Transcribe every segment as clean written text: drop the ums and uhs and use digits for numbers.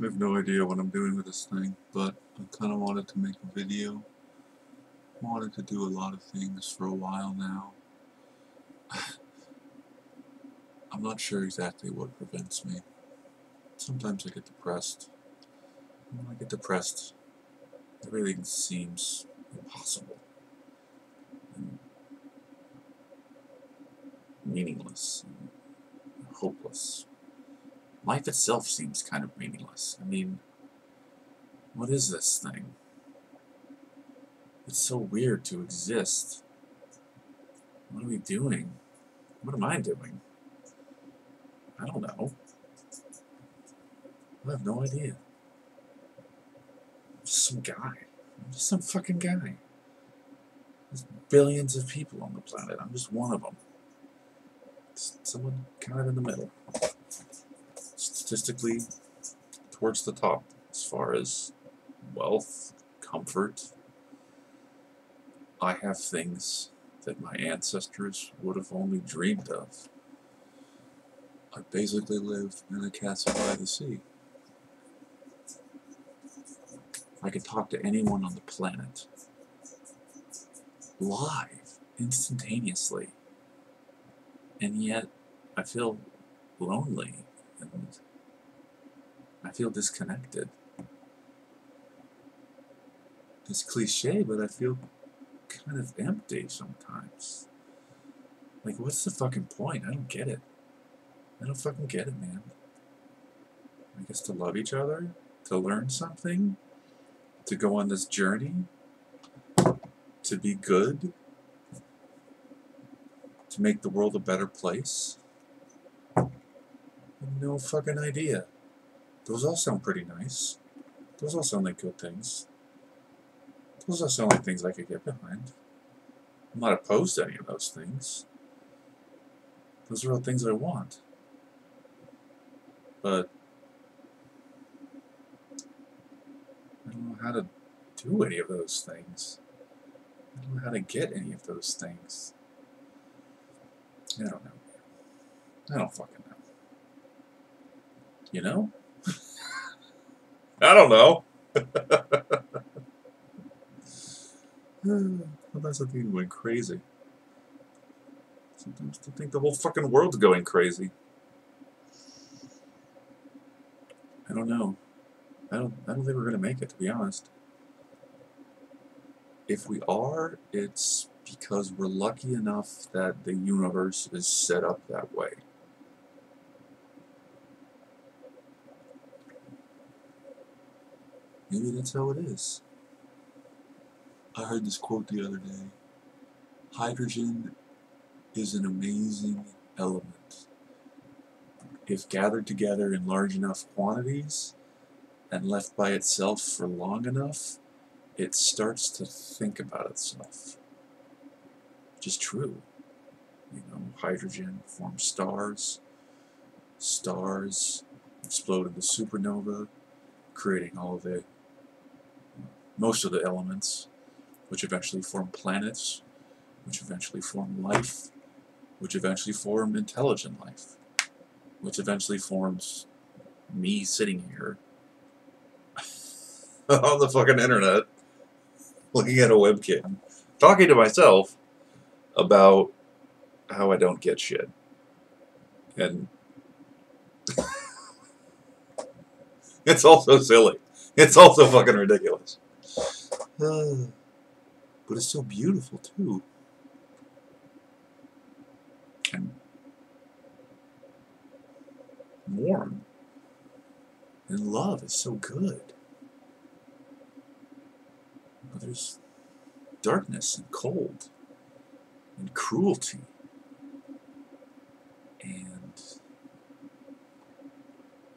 I have no idea what I'm doing with this thing, but I kind of wanted to make a video. I wanted to do a lot of things for a while now. I'm not sure exactly what prevents me. Sometimes I get depressed. And when I get depressed, everything seems impossible and meaningless and hopeless. Life itself seems kind of meaningless. I mean, what is this thing? It's so weird to exist. What are we doing? What am I doing? I don't know. I have no idea. I'm just some guy. I'm just some fucking guy. There's billions of people on the planet. I'm just one of them. Just someone kind of in the middle. Statistically, towards the top as far as wealth, comfort. I have things that my ancestors would have only dreamed of. I basically live in a castle by the sea. I could talk to anyone on the planet live, instantaneously, and yet I feel lonely and I feel disconnected. It's cliche, but I feel kind of empty sometimes. Like, what's the fucking point? I don't get it. I don't fucking get it, man. I guess to love each other, to learn something, to go on this journey, to be good, to make the world a better place. I have no fucking idea. Those all sound pretty nice. Those all sound like good things. Those all sound like things I could get behind. I'm not opposed to any of those things. Those are all things I want. But I don't know how to do any of those things. I don't know how to get any of those things. I don't know. I don't fucking know. You know? I don't know. Sometimes I think I'm going crazy. Sometimes I think the whole fucking world's going crazy. I don't know. I don't think we're gonna make it, to be honest. If we are, it's because we're lucky enough that the universe is set up that way. Maybe that's how it is. I heard this quote the other day. Hydrogen is an amazing element. If gathered together in large enough quantities and left by itself for long enough, it starts to think about itself. Which is true. You know, hydrogen forms stars. Stars explode into supernova, creating most of the elements, which eventually form planets, which eventually form life, which eventually form intelligent life, which eventually forms me sitting here on the fucking internet, looking at a webcam, talking to myself about how I don't get shit. And it's also silly. It's also fucking ridiculous. But it's so beautiful, too. And warm. And love is so good. But there's darkness and cold and cruelty and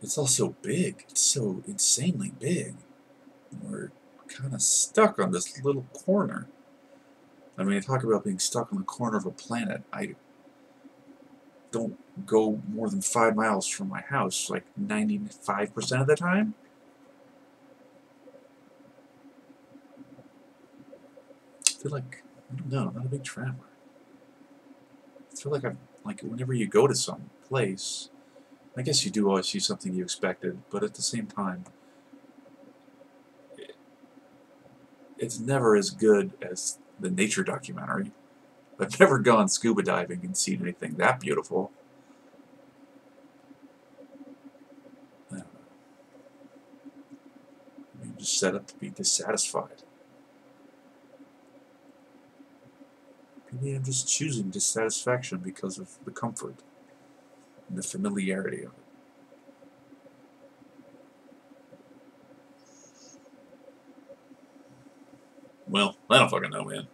it's also big. It's so insanely big. And we're kind of stuck on this little corner. I mean, talk about being stuck on the corner of a planet. I don't go more than 5 miles from my house, like 95% of the time. I feel like, I don't know, I'm not a big traveler. I feel like whenever you go to some place, I guess you do always see something you expected, but at the same time, it's never as good as the nature documentary. I've never gone scuba diving and seen anything that beautiful. I don't know. I'm just set up to be dissatisfied. Maybe I'm just choosing dissatisfaction because of the comfort and the familiarity of it. Well, I don't fucking know, man.